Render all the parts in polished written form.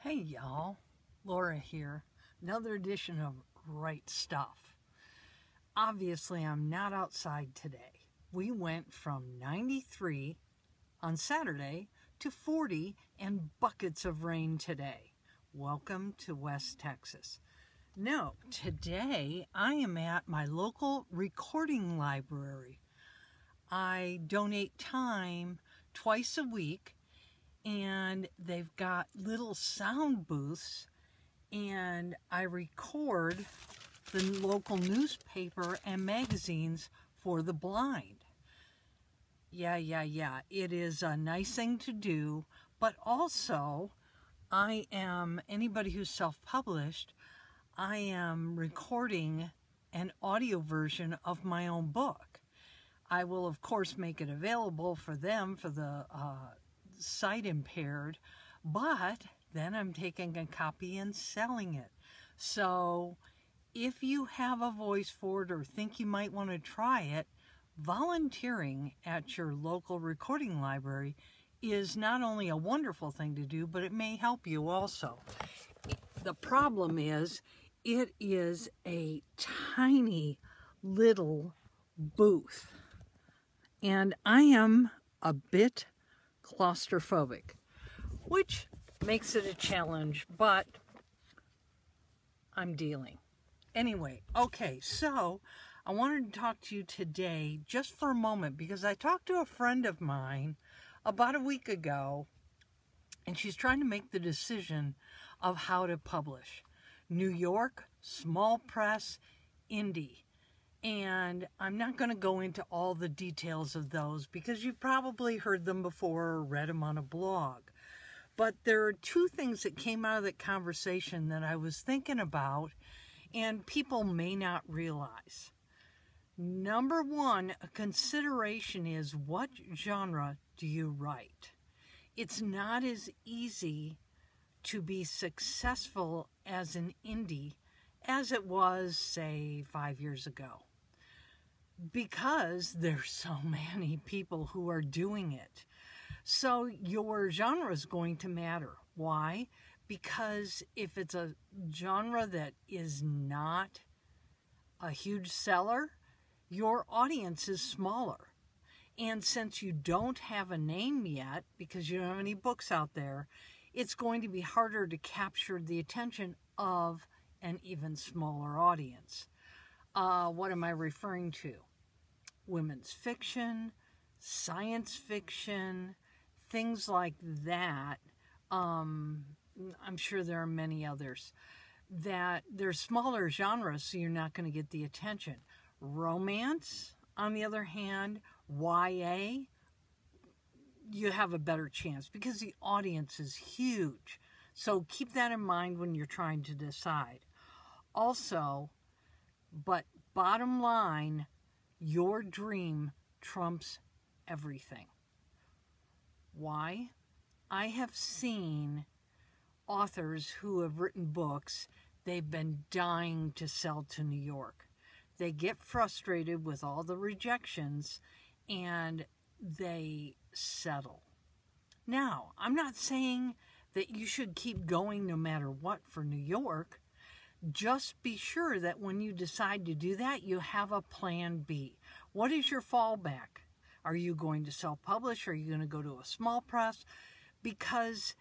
Hey y'all, Laura here. Another edition of Right Stuff. Obviously, I'm not outside today. We went from 93 on Saturday to 40 and buckets of rain today. Welcome to West Texas. No, today I am at my local recording library. I donate time twice a week, and they've got little sound booths, and I record the local newspaper and magazines for the blind. Yeah. It is a nice thing to do, but also anybody who's self-published, I am recording an audio version of my own book. I will, of course, make it available for them, for the sight impaired, but then I'm taking a copy and selling it. So if you have a voice for it or think you might want to try it, volunteering at your local recording library is not only a wonderful thing to do, but it may help you also. The problem is, it is a tiny little booth, and I am a bit claustrophobic, which makes it a challenge, but I'm dealing. Anyway, okay, so I wanted to talk to you today just for a moment because I talked to a friend of mine about a week ago, and she's trying to make the decision of how to publish. New York, small press, indie. And I'm not going to go into all the details of those because you've probably heard them before or read them on a blog. But there are two things that came out of that conversation that I was thinking about and people may not realize. Number one, a consideration is, what genre do you write? It's not as easy to be successful as an indie as it was, say, 5 years ago, because there's so many people who are doing it. So your genre is going to matter. Why? Because if it's a genre that is not a huge seller, your audience is smaller. And since you don't have a name yet, because you don't have any books out there, it's going to be harder to capture the attention of an even smaller audience. What am I referring to? Women's fiction, science fiction, things like that. I'm sure there are many others that they're smaller genres, so you're not going to get the attention. Romance, on the other hand, YA, you have a better chance because the audience is huge. So keep that in mind when you're trying to decide. Also, but bottom line, your dream trumps everything. Why? I have seen authors who have written books they've been dying to sell to New York. They get frustrated with all the rejections and they settle. Now, I'm not saying that you should keep going no matter what for New York. Just be sure that when you decide to do that, you have a plan B. What is your fallback? Are you going to self-publish? Are you going to go to a small press? Because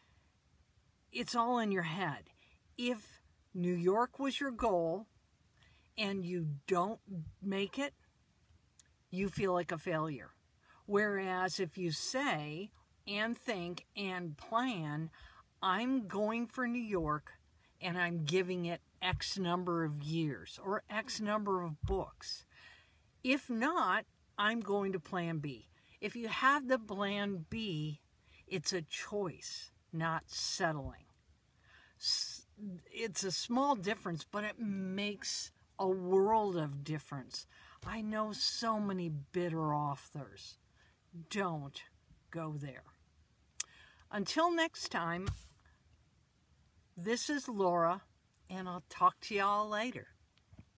it's all in your head. If New York was your goal and you don't make it, you feel like a failure. Whereas if you say and think and plan, I'm going for New York and I'm giving it X number of years or X number of books. If not, I'm going to plan B. If you have the plan B, it's a choice, not settling. It's a small difference, but it makes a world of difference. I know so many bitter authors. Don't go there. Until next time, this is Laura, and I'll talk to y'all later.